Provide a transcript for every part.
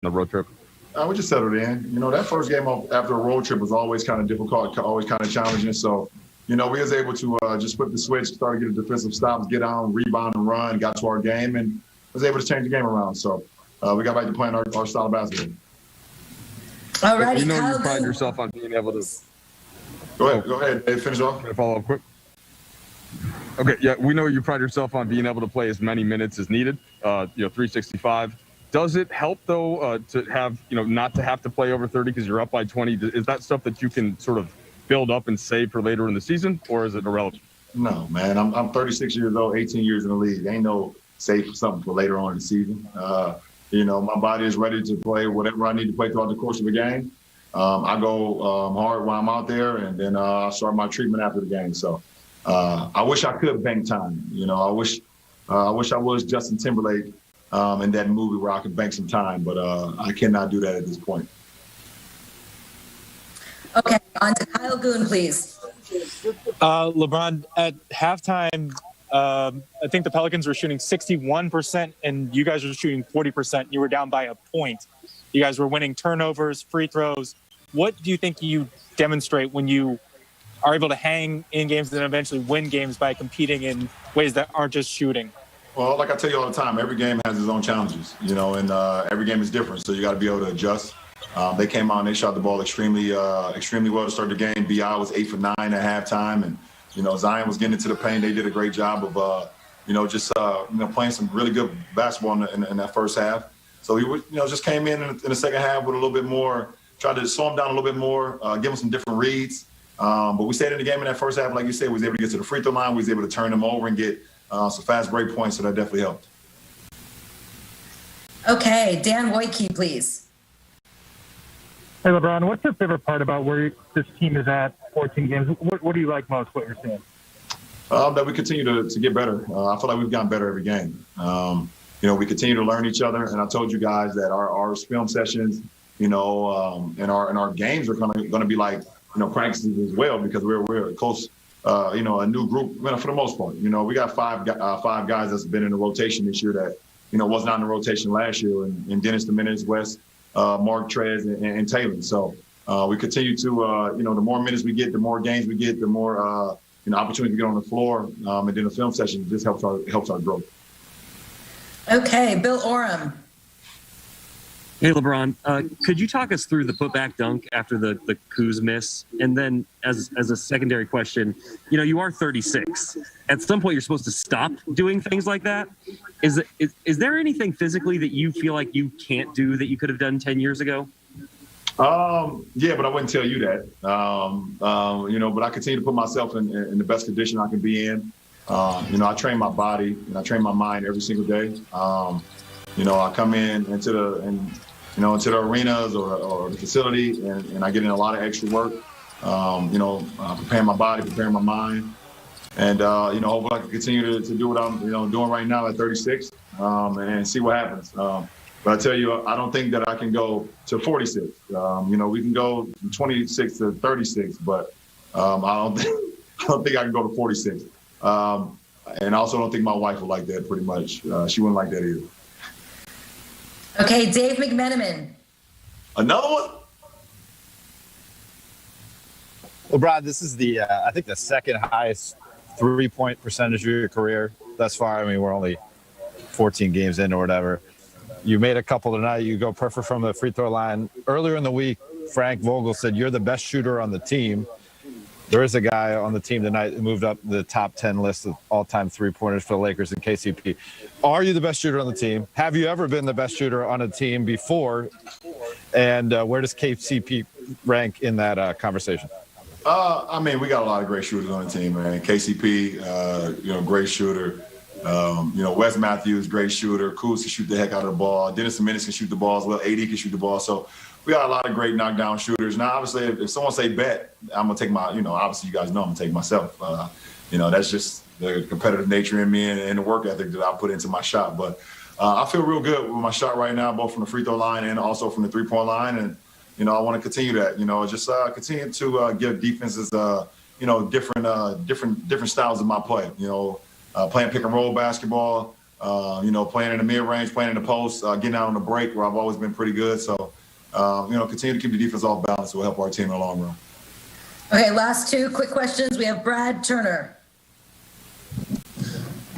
the road trip? We just settled in. That first game after a road trip was always kind of difficult, always kind of challenging. So, we was able to just flip the switch, start to get a defensive stops, get on, rebound, and run, got to our game, and was able to change the game around. So we got back to playing our style of basketball. All right. You pride yourself on being able to. Go ahead. Dave, finish off. Can I follow up quick? Okay, yeah, we know you pride yourself on being able to play as many minutes as needed, 365. Does it help, though, to have, not to have to play over 30 because you're up by 20? Is that stuff that you can sort of build up and save for later in the season, or is it irrelevant? No, man. I'm 36 years old, 18 years in the league. Ain't no save for something for later on in the season. My body is ready to play whatever I need to play throughout the course of the game. I go hard while I'm out there, and then I start my treatment after the game. So I wish I could bank time. I wish I was Justin Timberlake in that movie where I could bank some time, but I cannot do that at this point. Okay, on to Kyle Goon, please. LeBron, at halftime, I think the Pelicans were shooting 61%, and you guys were shooting 40%. You were down by a point. You guys were winning turnovers, free throws. What do you think you demonstrate when you are able to hang in games and then eventually win games by competing in ways that aren't just shooting? Well, like I tell you all the time, every game has its own challenges, and every game is different. So you got to be able to adjust. They came out and they shot the ball extremely well to start the game. B.I. was 8 for 9 at halftime, and Zion was getting into the paint. They did a great job of playing some really good basketball in that first half. So he just came in the second half with a little bit more, tried to slow him down a little bit more, give him some different reads. But we stayed in the game in that first half, like you said. We was able to get to the free throw line. We was able to turn them over and get some fast break points, so that definitely helped. Okay, Dan Wojcicki, please. Hey, LeBron, what's your favorite part about where this team is at 14 games? What do you like most, what you're seeing? That we continue to get better. I feel like we've gotten better every game. We continue to learn each other, and I told you guys that our film sessions, and our games are going to be like, practices as well, because we're a close, a new group, for the most part. We got five guys that's been in the rotation this year that, was not in the rotation last year, and Dennis Dominguez, West, Mark Trez, and Taylor. So we continue to, the more minutes we get, the more games we get, the more, opportunity to get on the floor, and then the film session just helps our growth. Okay, Bill Oram. Hey, LeBron, could you talk us through the putback dunk after the Kuz miss? And then as a secondary question, you are 36. At some point, you're supposed to stop doing things like that. Is there anything physically that you feel like you can't do that you could have done 10 years ago? Yeah, but I wouldn't tell you that. But I continue to put myself in the best condition I can be in. I train my body and I train my mind every single day. I come into the arenas or the facility, and I get in a lot of extra work. Preparing my body, preparing my mind, and hopefully I can continue to do what I'm doing right now at 36, and see what happens. But I tell you, I don't think that I can go to 46. We can go from 26 to 36, but I don't think I can go to 46. And I also don't think my wife would like that. Pretty much, she wouldn't like that either. Okay, Dave McMenamin. Another one? LeBron, this is I think the second highest 3-point percentage of your career thus far. I mean, we're only 14 games in or whatever. You made a couple tonight. You go perfect from the free throw line. Earlier in the week, Frank Vogel said you're the best shooter on the team. There is a guy on the team tonight who moved up the top 10 list of all-time three-pointers for the Lakers in KCP. Are you the best shooter on the team? Have you ever been the best shooter on a team before? And where does KCP rank in that conversation? We got a lot of great shooters on the team, man. KCP, great shooter. Wes Matthews, great shooter. Kuz can shoot the heck out of the ball. Dennis Dominguez can shoot the ball as well. AD can shoot the ball. So we got a lot of great knockdown shooters. Now, obviously, if someone say bet, I'm going to take my, obviously you guys know I'm going to take myself. That's just the competitive nature in me and the work ethic that I put into my shot. But I feel real good with my shot right now, both from the free throw line and also from the three-point line. And, I want to continue that, just continue to give defenses, different styles of my play, playing pick and roll basketball, Playing in the mid-range, playing in the post, getting out on the break where I've always been pretty good. So, continue to keep the defense off balance will help our team in the long run. Okay, last two quick questions. We have Brad Turner.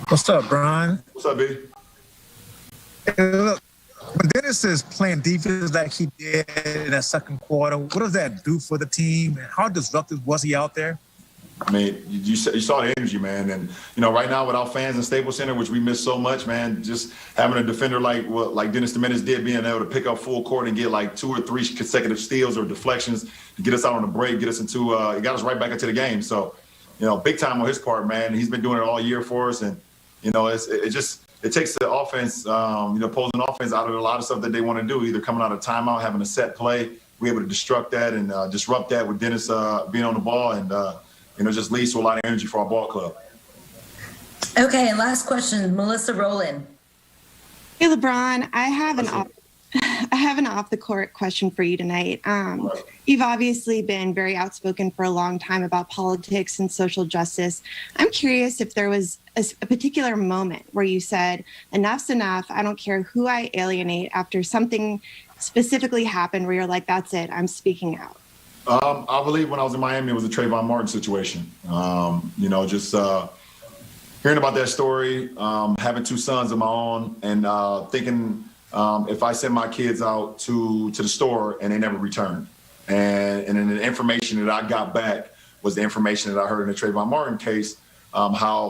What's up, Brian? What's up, B? Hey, look, when Dennis is playing defense like he did in that second quarter, what does that do for the team? And how disruptive was he out there? I mean, you saw the energy, man. And, right now without fans in Staples Center, which we miss so much, man, just having a defender like Dennis Dominguez did, being able to pick up full court and get like 2 or 3 consecutive steals or deflections to get us out on the break, get us into it got us right back into the game. So, big time on his part, man. He's been doing it all year for us. And, it takes the offense, opposing offense out of a lot of stuff that they want to do, either coming out of timeout, having a set play. We're able to disrupt that and disrupt that with Dennis being on the ball and, just leads to a lot of energy for our ball club. Okay, and last question, Melissa Rowland. Hey, LeBron, I have an off-the-court question for you tonight. You've obviously been very outspoken for a long time about politics and social justice. I'm curious if there was a particular moment where you said, enough's enough, I don't care who I alienate, after something specifically happened where you're like, that's it, I'm speaking out. I believe when I was in Miami, it was a Trayvon Martin situation. Hearing about that story, having 2 sons of my own, and thinking if I send my kids out to the store and they never returned. And then the information that I got back was the information that I heard in the Trayvon Martin case, how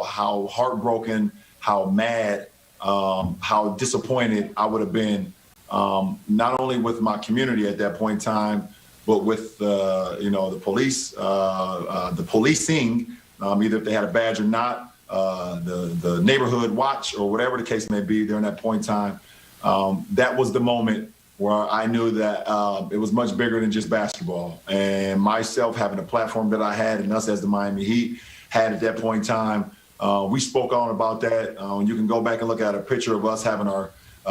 heartbroken, how mad, how disappointed I would have been, not only with my community at that point in time, but with the police, the policing, either if they had a badge or not, the neighborhood watch or whatever the case may be during that point in time. That was the moment where I knew that it was much bigger than just basketball. And myself having a platform that I had, and us as the Miami Heat had at that point in time, we spoke on about that. You can go back and look at a picture of us having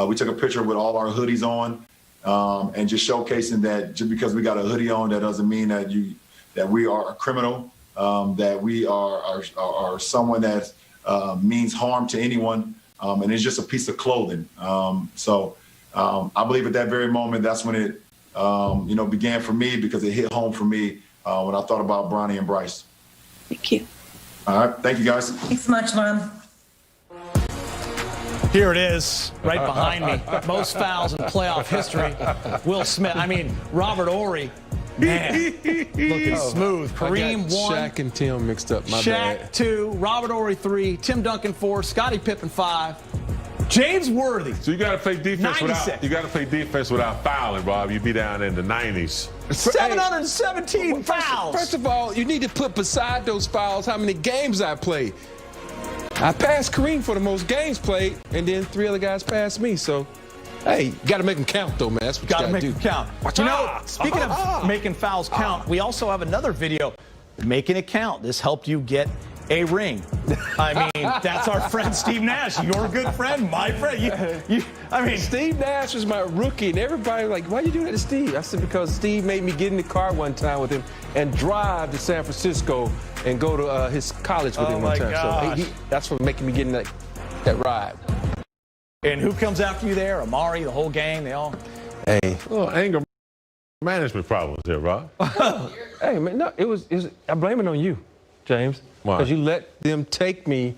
we took a picture with all our hoodies on. And just showcasing that just because we got a hoodie on, that doesn't mean that we are a criminal, that we are someone that means harm to anyone, and it's just a piece of clothing. So I believe at that very moment, that's when it began for me, because it hit home for me when I thought about Bronny and Bryce. Thank you. All right, thank you guys. Thanks so much, Lauren. Here it is, right behind me. Most fouls in playoff history. Will Smith. Robert Ory. Man, looking smooth. Kareem 1. Shaq and Tim mixed up. My bad. Shaq 2. Robert Ory 3. Tim Duncan 4. Scottie Pippen 5. James Worthy. So you got to play defense 96. without fouling, Rob. You'd be down in the 90s. 717 fouls. First of all, you need to put beside those fouls how many games I played. I passed Kareem for the most games played, and then 3 other guys passed me. So, hey, you got to make them count, though, man. That's what you got to make do. them count. Speaking of making fouls count, we also have another video making it count. This helped you get a ring. That's our friend Steve Nash. Your good friend, my friend. Steve Nash was my rookie, and everybody was like, why you do that to Steve? I said, because Steve made me get in the car one time with him and drive to San Francisco and go to his college with him one time. Gosh. So that's for making me get in that ride. And who comes after you there? Amari, the whole gang, they all. Hey. Oh, anger management problems here, Rob. Hey, man, no, it was I blame it on you, James. Why? Because you let them take me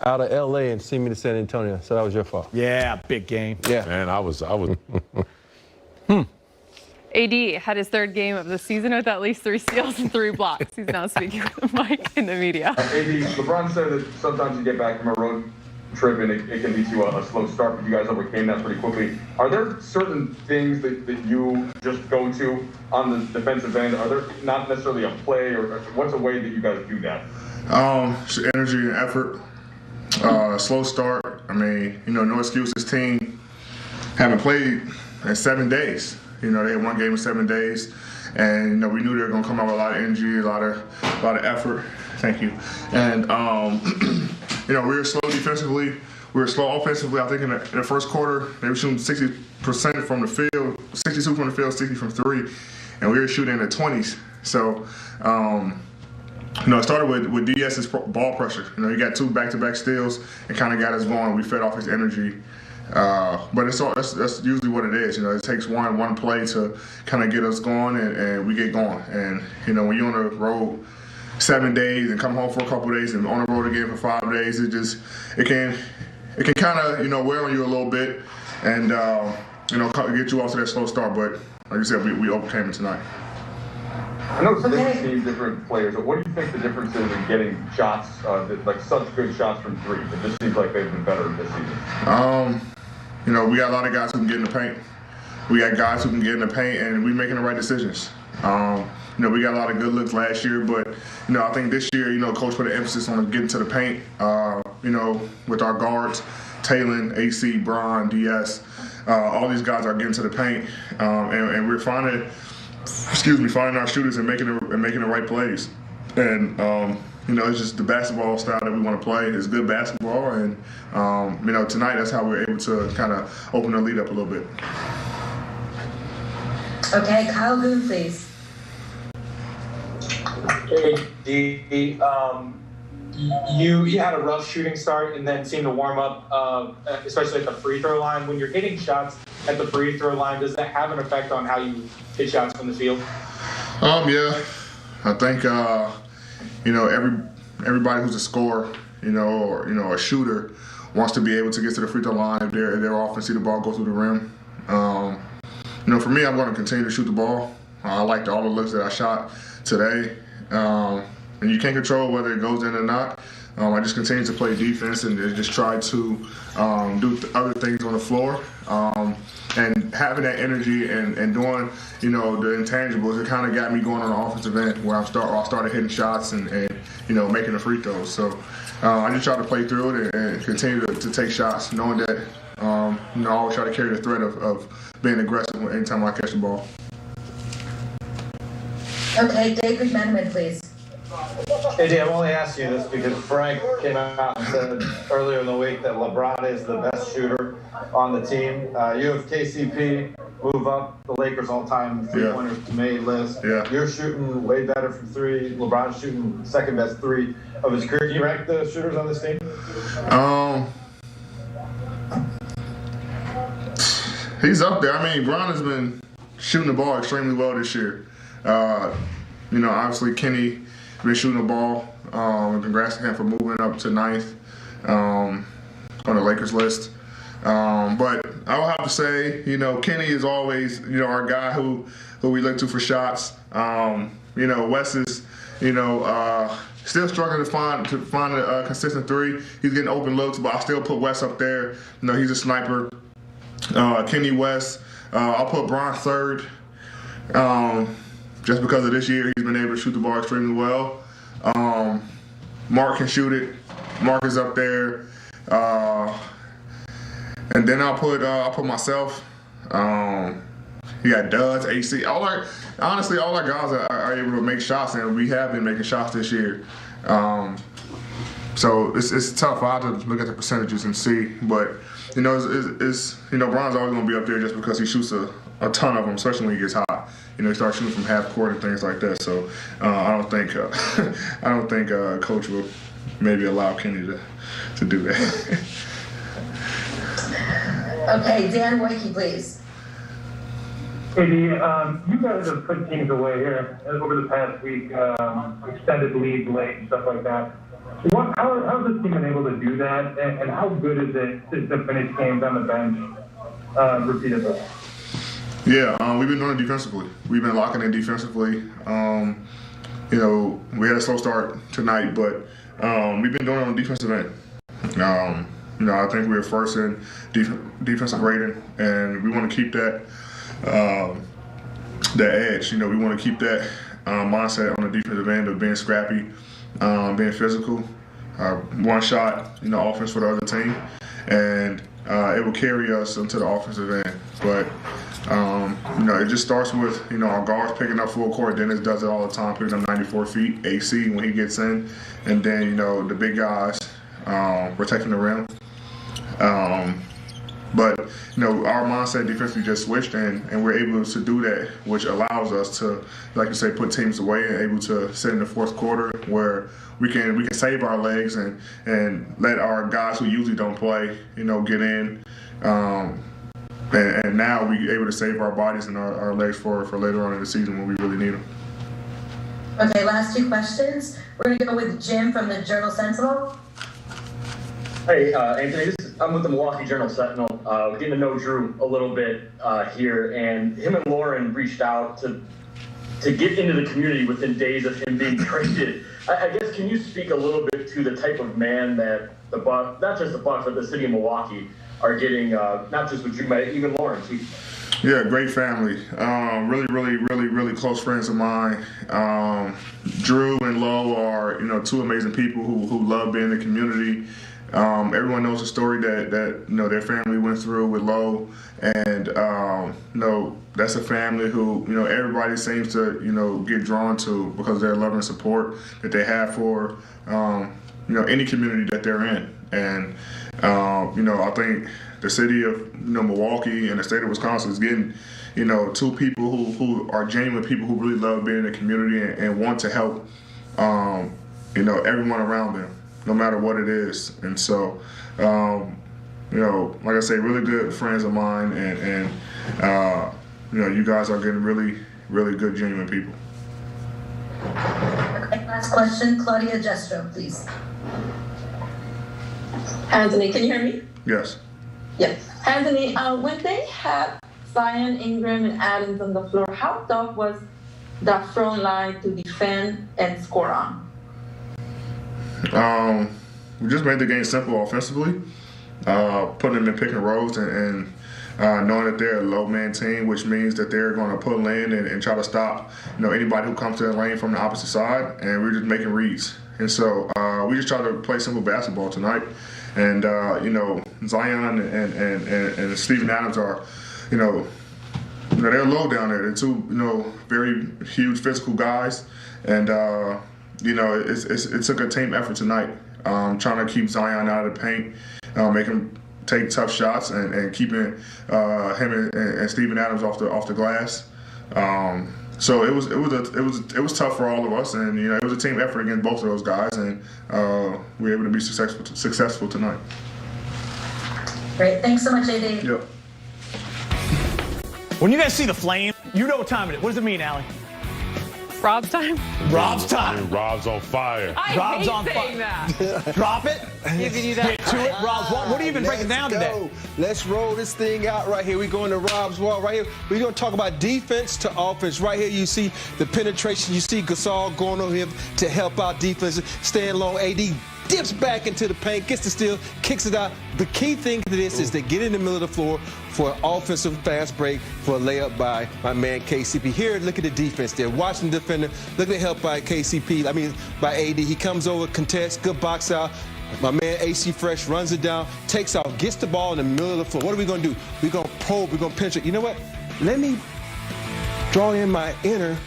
out of L.A. and send me to San Antonio. So that was your fault. Yeah, big game. Yeah. Man, I was. AD had his 3rd game of the season with at least 3 steals and 3 blocks. He's now speaking with the mic in the media. AD, LeBron said that sometimes you get back from a road trip and it can lead to a slow start, but you guys overcame that pretty quickly. Are there certain things that you just go to on the defensive end? Are there not necessarily a play, or what's a way that you guys do that? Energy and effort. Slow start. No excuses team. Haven't played in 7 days. They had 1 game in 7 days, and we knew they were going to come out with a lot of energy, a lot of effort. Thank you. And we were slow defensively. We were slow offensively. I think in the first quarter they were shooting 60% from the field, 62 from the field, 60 from 3, and we were shooting in the 20s. So It started with DS's ball pressure. He got 2 back-to-back steals and kind of got us going. We fed off his energy. But that's usually what it is. It takes one play to kind of get us going, and we get going. And when you're on the road 7 days and come home for a couple of days and on the road again for 5 days, it can kind of wear on you a little bit and get you off to that slow start. But like I said, we overcame it tonight. I know it's different teams, different players, but what do you think the difference is in getting shots, like such good shots from 3? It just seems like they've been better this season. We got a lot of guys who can get in the paint. We got guys who can get in the paint, and we're making the right decisions. We got a lot of good looks last year, but I think this year, Coach put an emphasis on getting to the paint. With our guards, Talon, AC, Bron, DS, all these guys are getting to the paint, and we're finding our shooters and making the right plays. And it's just the basketball style that we want to play. It's good basketball, and tonight that's how we're able to kind of open the lead up a little bit. Okay, Kyle Boone, please. Hey, D. You had a rough shooting start and then seemed to warm up, especially at the free throw line. When you're hitting shots at the free throw line, does that have an effect on how you hit shots from the field? Yeah, I think everybody who's a scorer, or a shooter, wants to be able to get to the free throw line if they're off and see the ball go through the rim. For me, I'm going to continue to shoot the ball. I liked all the looks that I shot today. And you can't control whether it goes in or not. I just continue to play defense and just try to do other things on the floor. And having that energy and doing, the intangibles, it kind of got me going on the offensive end where I started hitting shots and making the free throws. So I just try to play through it and continue to take shots, knowing that I always try to carry the threat of being aggressive anytime I catch the ball. Okay, David McMenamin, please. Hey, D, I'm only asking you this because Frank came out and said earlier in the week that LeBron is the best shooter on the team. You have KCP move up the Lakers all-time three-pointers made list. Yeah. You're shooting way better from 3. LeBron's shooting second-best 3 of his career. Can you rank the shooters on this team? He's up there. Bron has been shooting the ball extremely well this year. Obviously Kenny been shooting the ball. And congrats to him for moving up to 9th on the Lakers list. But I will have to say, Kenny is always, our guy who we look to for shots. Wes is, still struggling to find a consistent 3. He's getting open looks, but I still put Wes up there. He's a sniper. Kenny, Wes. I'll put Bron 3rd. Just because of this year, he's been able to shoot the ball extremely well. Mark can shoot it. Mark is up there. And then I'll put myself. You got Duds, AC. Honestly, all our guys are able to make shots, and we have been making shots this year. So it's tough. I have to look at the percentages and see, but Bron's always going to be up there just because he shoots a ton of them, especially when he gets hot. He starts shooting from half court and things like that. So I don't think Coach will maybe allow Kenny to do that. Okay, Dan Wakey, please. Hey, you guys have put teams away here over the past week, extended lead late and stuff like that. How has this team been able to do that, and how good is it to finish games on the bench repeatedly? Yeah, we've been doing it defensively. We've been locking in defensively. We had a slow start tonight, but we've been doing it on the defensive end. I think we're first in defensive rating, and we want to keep that edge. We want to keep that mindset on the defensive end of being scrappy, being physical, one shot, offense for the other team, and it will carry us into the offensive end. But it just starts with our guards picking up full court. Dennis does it all the time, picking up 94 feet. AC when he gets in, and then the big guys protecting the rim. But our mindset defensively just switched, and we're able to do that, which allows us to, like you say, put teams away and able to sit in the fourth quarter where we can save our legs and let our guys who usually don't play, get in. And now we're able to save our bodies and our legs for later on in the season when we really need them. Okay, last two questions. We're going to go with Jim from the Journal-Sentinel. Hey, Anthony, I'm with the Milwaukee Journal-Sentinel. Getting to know Drew a little bit here, and him and Lauren reached out to get into the community within days of him being traded. I guess, can you speak a little bit to the type of man that the Bucks, not just the Bucks, but the city of Milwaukee are getting, not just with Drew, but even Lauren too? Yeah, great family. Really close friends of mine. Drew and Lo are, two amazing people who love being in the community. Everyone knows the story that their family went through with Lo, and that's a family who everybody seems to get drawn to because of their love and support that they have for any community that they're in. And I think the city of Milwaukee and the state of Wisconsin is getting two people who are genuine people who really love being in the community and want to help everyone around them, no matter what it is. And so, like I say, really good friends of mine, and you guys are getting really good, genuine people. Okay, last question, Claudia Jestro, please. Anthony, can you hear me? Yes. Yes. Anthony, when they had Zion, Ingram, and Adams on the floor, how tough was that front line to defend and score on? We just made the game simple offensively, putting them in pick and rolls and knowing that they're a low man team, which means that they're going to pull in and try to stop anybody who comes to the lane from the opposite side, and we're just making reads. And so we just try to play simple basketball tonight. And Zion and Steven Adams are, they're low down there. They're two, very huge physical guys, and it took a team effort tonight, trying to keep Zion out of the paint, make him take tough shots, and keeping him and Steven Adams off the glass. So it was tough for all of us, and it was a team effort against both of those guys, and we were able to be successful tonight. Great, thanks so much, AD. Yep. When you guys see the flame, you know what time it is. What does it mean, Allie? Rob's time? Rob's time. Rob's on fire. I hate saying that. Drop it. Giving you that. Get to it. Rob's Wall. What are you even breaking down today? Let's roll this thing out right here. We're going to Rob's Wall right here. We're going to talk about defense to offense. Right here, you see the penetration. You see Gasol going over here to help out defense, staying long. AD dips back into the paint, gets the steal, kicks it out. The key thing to this is to get in the middle of the floor for an offensive fast break for a layup by my man KCP. Here, look at the defense there. Watching the defender. Look at the help by by AD. He comes over, contests, good box out. My man AC Fresh runs it down, takes off, gets the ball in the middle of the floor. What are we going to do? We're going to probe, we're going to penetrate. You know what? Let me draw in my inner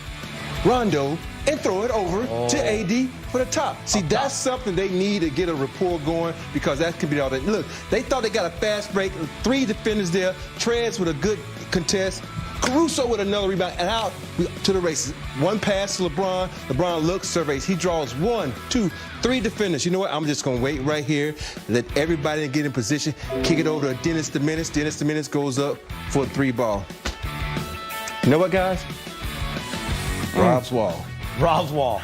Rondo and throw it over to AD for the top. See, that's something they need to get a rapport going, because that could be all that. Look, they thought they got a fast break. 3 defenders there. Trez with a good contest. Caruso with another rebound, and out to the races. One pass to LeBron. LeBron looks, surveys. He draws 1, 2, 3 defenders. You know what? I'm just going to wait right here, let everybody get in position, kick it over to Dennis the Menace. Dennis the Menace goes up for a 3-ball. You know what, guys? Rob's Wall. Rob's Wall.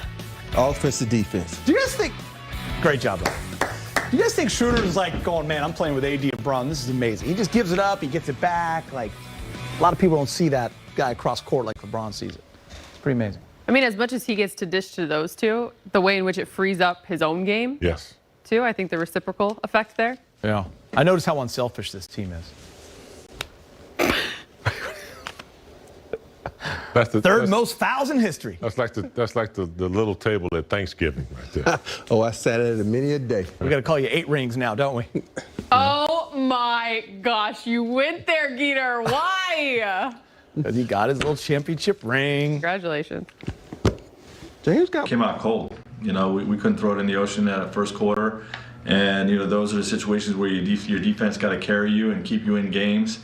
Offense to defense. Do you guys think? Great job, though. Do you guys think Schroeder's like going, man, I'm playing with AD and LeBron. This is amazing. He just gives it up. He gets it back. Like, a lot of people don't see that guy across court like LeBron sees it. It's pretty amazing. I mean, as much as he gets to dish to those two, the way in which it frees up his own game, yes, too, I think the reciprocal effect there. Yeah. I notice how unselfish this team is. That's the third most fouls in history. That's like the little table at Thanksgiving right there. Oh, I sat at it many a day. We got to call you 8 rings now, don't we? Oh my gosh, you went there, Geeter. Why? Because he got his little championship ring. Congratulations. James came out cold. We couldn't throw it in the ocean at first quarter, And those are the situations where your defense got to carry you and keep you in games,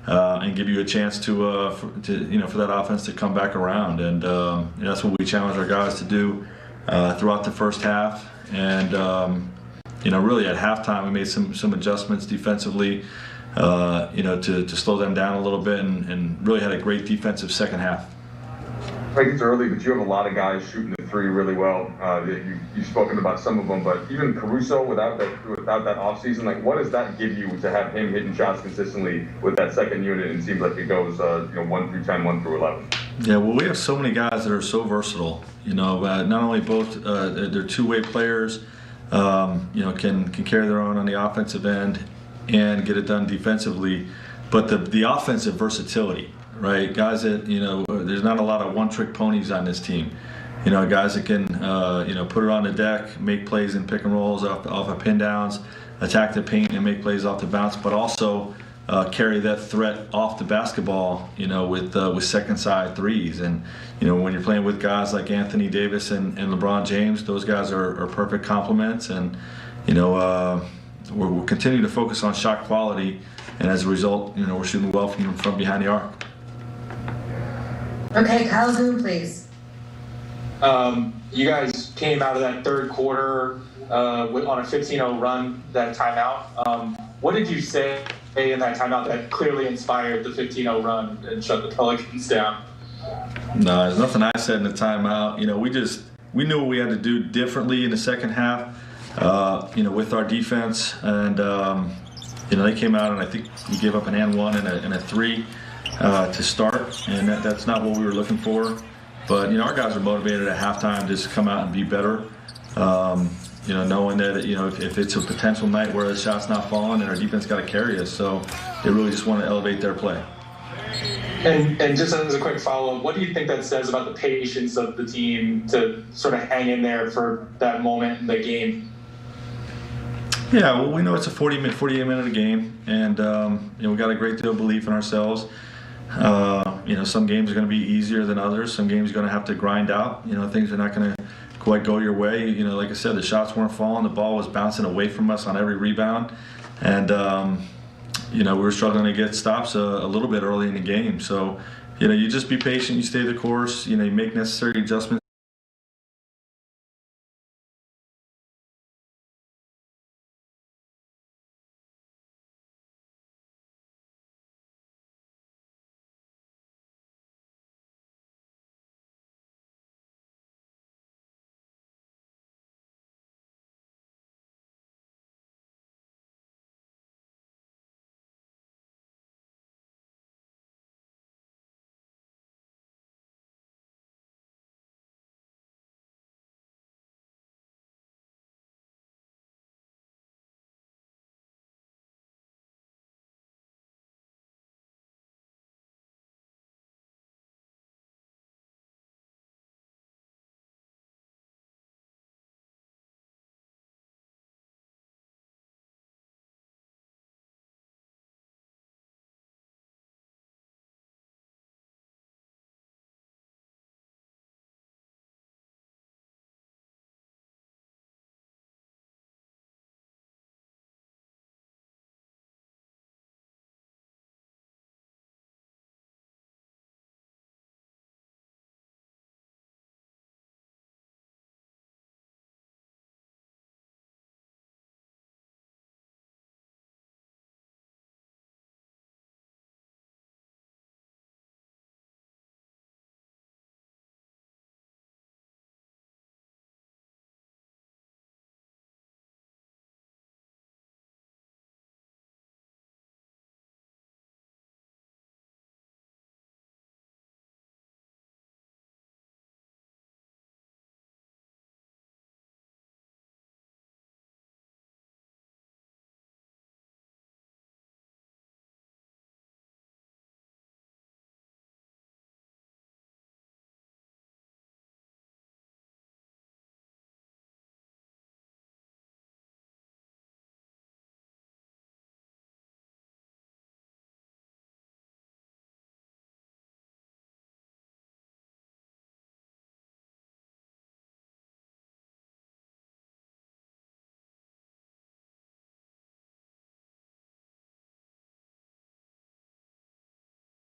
and give you a chance for that offense to come back around. And that's what we challenge our guys to do throughout the first half. And really at halftime we made some adjustments defensively, to slow them down a little bit, and really had a great defensive second half. Right, it's early, but you have a lot of guys shooting the three really well. You've spoken about some of them, but even Caruso without that offseason, like what does that give you to have him hitting shots consistently with that second unit? It seems like it goes 1 through 10, 1 through 11. Yeah, well, we have so many guys that are so versatile. Not only both they're two-way players, can carry their own on the offensive end and get it done defensively, but the offensive versatility. Right, guys that there's not a lot of one-trick ponies on this team. Guys that can put it on the deck, make plays in pick and rolls off of pin downs, attack the paint and make plays off the bounce, but also carry that threat off the basketball. With second side threes, and when you're playing with guys like Anthony Davis and LeBron James, those guys are perfect complements, and we're continuing to focus on shot quality, and as a result, we're shooting well from behind the arc. Okay, Kyle Zoom, please. You guys came out of that third quarter on a 15-0 run, that timeout. What did you say in that timeout that clearly inspired the 15-0 run and shut the Pelicans down? No, there's nothing I said in the timeout. We knew what we had to do differently in the second half, with our defense. And, they came out and I think we gave up an and one and a three to start, and that's not what we were looking for. But our guys are motivated at halftime just to come out and be better. Knowing that if it's a potential night where the shot's not falling, and our defense got to carry us, so they really just want to elevate their play. And just as a quick follow-up, what do you think that says about the patience of the team to sort of hang in there for that moment in the game? Yeah, well, we know it's a 48-minute game, and we got a great deal of belief in ourselves. Some games are going to be easier than others. Some games you're going to have to grind out. Things are not going to quite go your way. Like I said, the shots weren't falling. The ball was bouncing away from us on every rebound. And, we were struggling to get stops a little bit early in the game. So, you just be patient. You stay the course. You make necessary adjustments.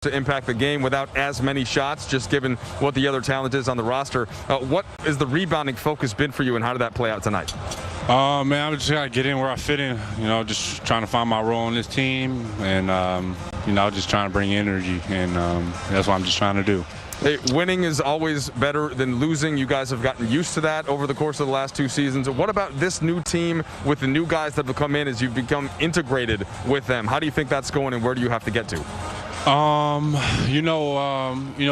to impact the game without as many shots, just given what the other talent is on the roster. What has the rebounding focus been for you, and how did that play out tonight? Man, I'm just trying to get in where I fit in. Just trying to find my role on this team, and just trying to bring energy, and that's what I'm just trying to do. Hey, winning is always better than losing. You guys have gotten used to that over the course of the last 2 seasons. What about this new team with the new guys that have come in as you've become integrated with them? How do you think that's going, and where do you have to get to?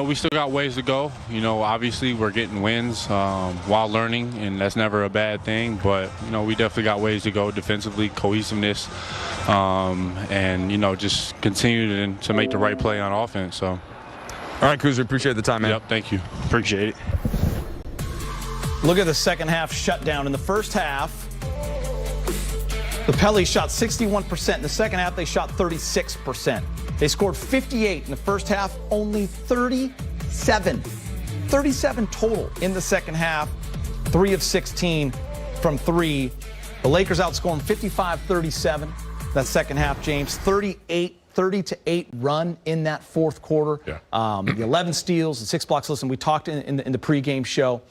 We still got ways to go. Obviously we're getting wins while learning, and that's never a bad thing. But we definitely got ways to go defensively, cohesiveness, and just continue to make the right play on offense. So. All right, Kuz, appreciate the time, man. Yep, thank you. Appreciate it. Look at the second half shutdown. In the first half, the Pelicans shot 61%. In the second half, they shot 36%. They scored 58 in the first half, only 37. 37 total in the second half, 3 of 16 from 3. The Lakers outscoring 55-37 that second half, James. 30-8 run in that fourth quarter. Yeah. The 11 steals, the 6 blocks. Listen, we talked in the pregame show.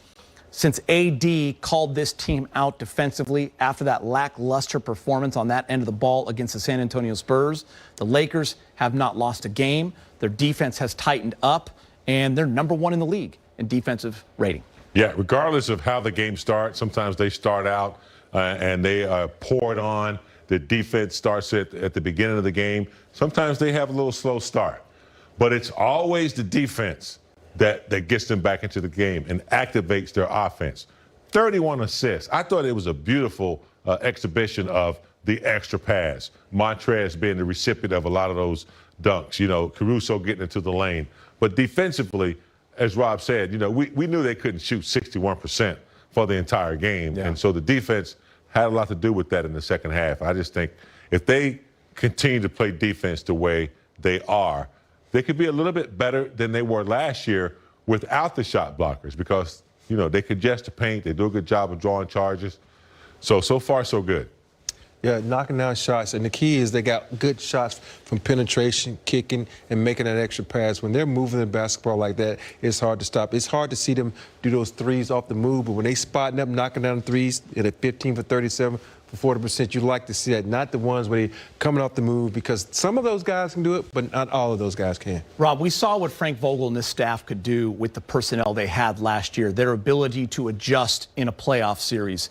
Since AD called this team out defensively after that lackluster performance on that end of the ball against the San Antonio Spurs, the Lakers have not lost a game. Their defense has tightened up, and they're number 1 in the league in defensive rating. Yeah, regardless of how the game starts, sometimes they start out and they pour it on. The defense starts at the beginning of the game. Sometimes they have a little slow start, but it's always the defense that gets them back into the game and activates their offense. 31 assists. I thought it was a beautiful exhibition of the extra pass. Montrez being the recipient of a lot of those dunks, Caruso getting into the lane. But defensively, as Rob said, we knew they couldn't shoot 61% for the entire game. Yeah. And so the defense had a lot to do with that in the second half. I just think if they continue to play defense the way they are, they could be a little bit better than they were last year without the shot blockers because, they congest the paint. They do a good job of drawing charges. So far, so good. Yeah, knocking down shots. And the key is they got good shots from penetration, kicking, and making that extra pass. When they're moving the basketball like that, it's hard to stop. It's hard to see them do those threes off the move, but when they spotting up, knocking down threes at a 15 for 37, for 40%, you like to see that, not the ones where they're coming off the move, because some of those guys can do it, but not all of those guys can. Rob, we saw what Frank Vogel and this staff could do with the personnel they had last year, their ability to adjust in a playoff series.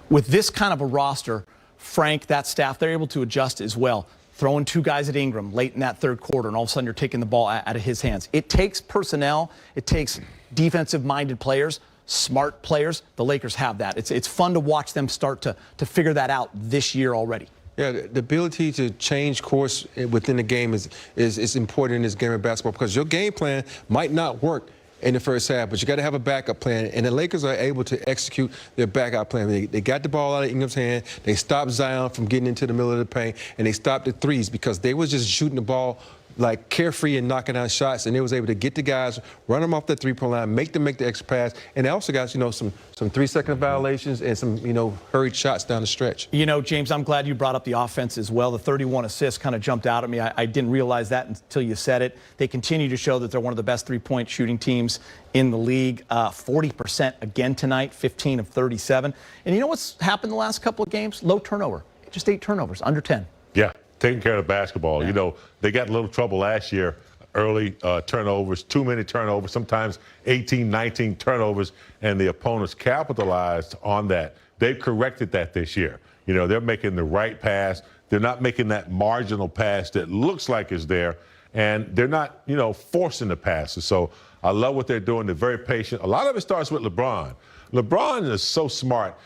With this kind of a roster, Frank, that staff, they're able to adjust as well. Throwing 2 guys at Ingram late in that third quarter, and all of a sudden you're taking the ball out of his hands. It takes personnel. It takes defensive-minded players, smart players. The Lakers have that. It's fun to watch them start to figure that out this year already. Yeah, the ability to change course within the game is important in this game of basketball, because your game plan might not work in the first half, but you got to have a backup plan, and the Lakers are able to execute their backup plan. They got the ball out of Ingram's hand. They stopped Zion from getting into the middle of the paint, and they stopped the threes because they was just shooting the ball like carefree and knocking out shots, and they was able to get the guys, run them off the three-point line, make them make the extra pass, and they also got some 3-second violations and some hurried shots down the stretch. James, I'm glad you brought up the offense as well. The 31 assists kind of jumped out at me. I didn't realize that until you said it. They continue to show that they're one of the best three-point shooting teams in the league. 40% again tonight, 15 of 37. And you know what's happened the last couple of games? Low turnover. Just 8 turnovers, under 10. Yeah. Taking care of the basketball. Yeah. They got a little trouble last year, early turnovers, too many turnovers, sometimes 18, 19 turnovers, and the opponents capitalized on that. They've corrected that this year. They're making the right pass. They're not making that marginal pass that looks like is there, and they're not, forcing the passes. So I love what they're doing. They're very patient. A lot of it starts with LeBron. LeBron is so smart.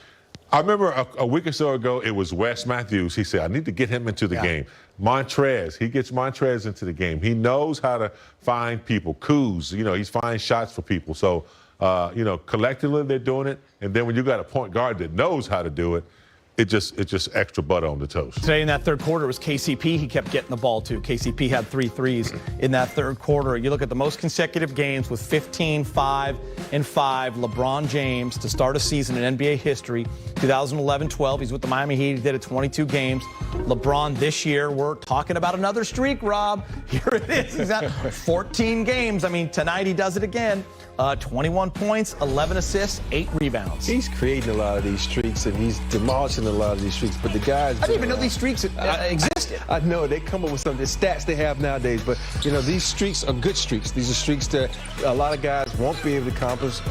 I remember a week or so ago, it was Wes Matthews. He said, I need to get him into the game. Montrez, he gets Montrez into the game. He knows how to find people. Kuz, he's finding shots for people. So, collectively they're doing it. And then when you got a point guard that knows how to do it, it's just extra butter on the toast. Today in that third quarter, it was KCP he kept getting the ball to. KCP had 3 threes in that third quarter. You look at the most consecutive games with 15, 5, and 5. LeBron James to start a season in NBA history, 2011-12. He's with the Miami Heat. He did it 22 games. LeBron this year, we're talking about another streak, Rob. Here it is. He's at 14 games. I mean, tonight he does it again. 21 points, 11 assists, 8 rebounds. He's creating a lot of these streaks, and he's demolishing a lot of these streaks. But the guys, I didn't even know these streaks existed. I know they come up with some of the stats they have nowadays. But you know, these streaks are good streaks. These are streaks that a lot of guys won't be able to accomplish,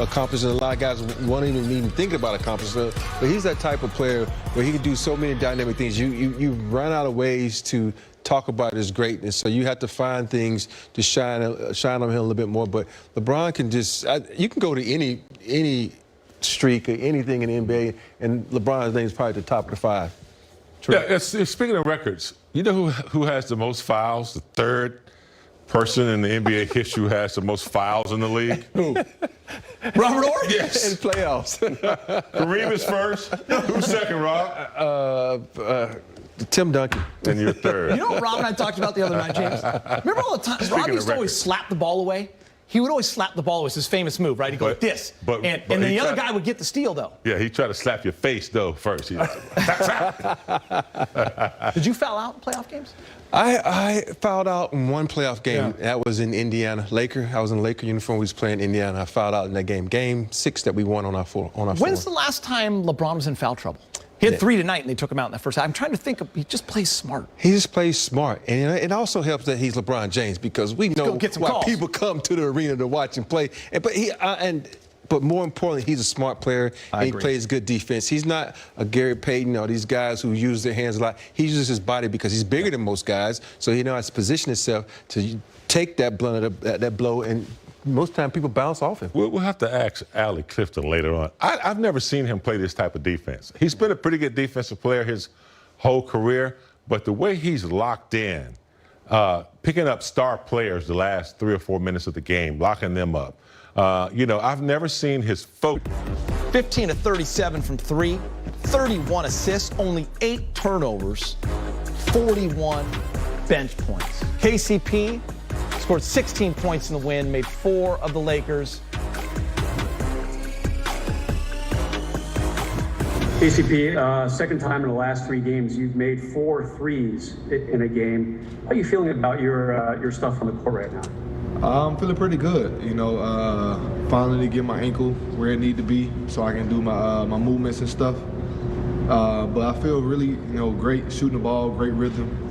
and a lot of guys won't even think about accomplishing. But he's that type of player where he can do so many dynamic things. You run out of ways to talk about his greatness, so you have to find things to shine on him a little bit more. But LeBron can you can go to any streak or anything in the NBA, and LeBron's name is probably at the top of the 5. True. Yeah, speaking of records, you know who has the most fouls? The third person in the NBA history who has the most fouls in the league? Who? Robert Orr? Yes. In the playoffs. Kareem is first. Who's second, Rob? Tim Duncan. And you're third. You know what Rob and I talked about the other night, James? Remember all the time? Rob used to always slap the ball away. He would always slap the ball. It was his famous move, right? He'd go like this. And then the other guy would get the steal, though. Yeah, he tried to slap your face, though, first. Did you foul out in playoff games? I fouled out in one playoff game. Yeah. That was in Indiana. I was in a Laker uniform. We was playing Indiana. I fouled out in that game. Game 6 that we won on our floor. When's the last time LeBron was in foul trouble? He had 3 tonight, and they took him out in the first half. I'm trying to think he just plays smart. He just plays smart. And it also helps that he's LeBron James, because we know why people come to the arena to watch him play. But more importantly, he's a smart player, and he plays good defense. He's not a Gary Payton or these guys who use their hands a lot. He uses his body because he's bigger than most guys, so he knows how to position himself to take that blow, and most time people bounce off him. We'll have to ask Allie Clifton later on. I've never seen him play this type of defense. He's been a pretty good defensive player his whole career, but the way he's locked in, picking up star players the last 3 or 4 minutes of the game, locking them up. I've never seen his focus. 15 of 37 from 3, 31 assists, only 8 turnovers, 41 bench points. KCP scored 16 points in the win, made 4 of the Lakers. KCP, second time in the last 3 games, you've made 4 threes in a game. How are you feeling about your stuff on the court right now? I'm feeling pretty good. Finally get my ankle where it need to be so I can do my movements and stuff. But I feel really, great shooting the ball, great rhythm.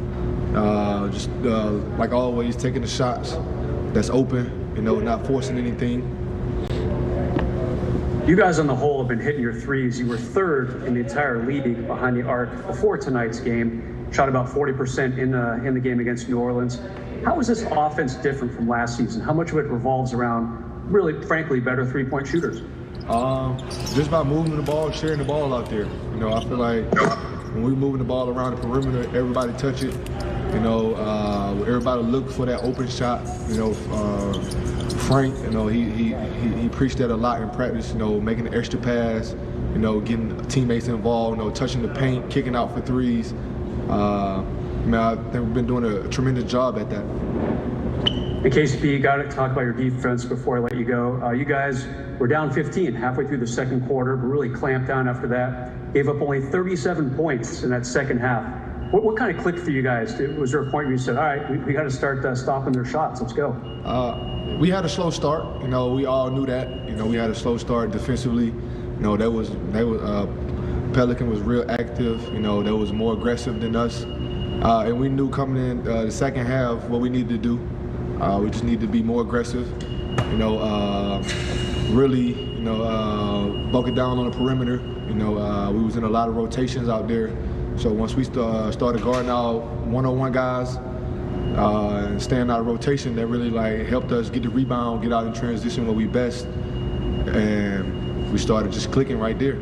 Like always, taking the shots that's open, not forcing anything. You guys on the whole have been hitting your threes. You were 3rd in the entire league behind the arc before tonight's game. Shot about 40% in the game against New Orleans. How is this offense different from last season? How much of it revolves around, really, frankly, better three-point shooters? Just by moving the ball, sharing the ball out there. I feel like when we're moving the ball around the perimeter, everybody touch it. Everybody look for that open shot. Frank, he preached that a lot in practice. Making an extra pass. Getting teammates involved. Touching the paint, kicking out for threes. I think we've been doing a tremendous job at that. And KCP, you got to talk about your defense before I let you go. You guys were down 15 halfway through the second quarter, but really clamped down after that. Gave up only 37 points in that second half. What kind of clicked for you guys? Was there a point where you said, all right, we got to start stopping their shots. Let's go. We had a slow start. We all knew that. We had a slow start defensively. Pelican was real active. They was more aggressive than us. And we knew coming in the second half what we needed to do. We just need to be more aggressive. Really, buck it down on the perimeter. We was in a lot of rotations out there. So once we started guarding our one-on-one guys and staying out of rotation, that really helped us get the rebound, get out in transition where we best, and we started just clicking right there.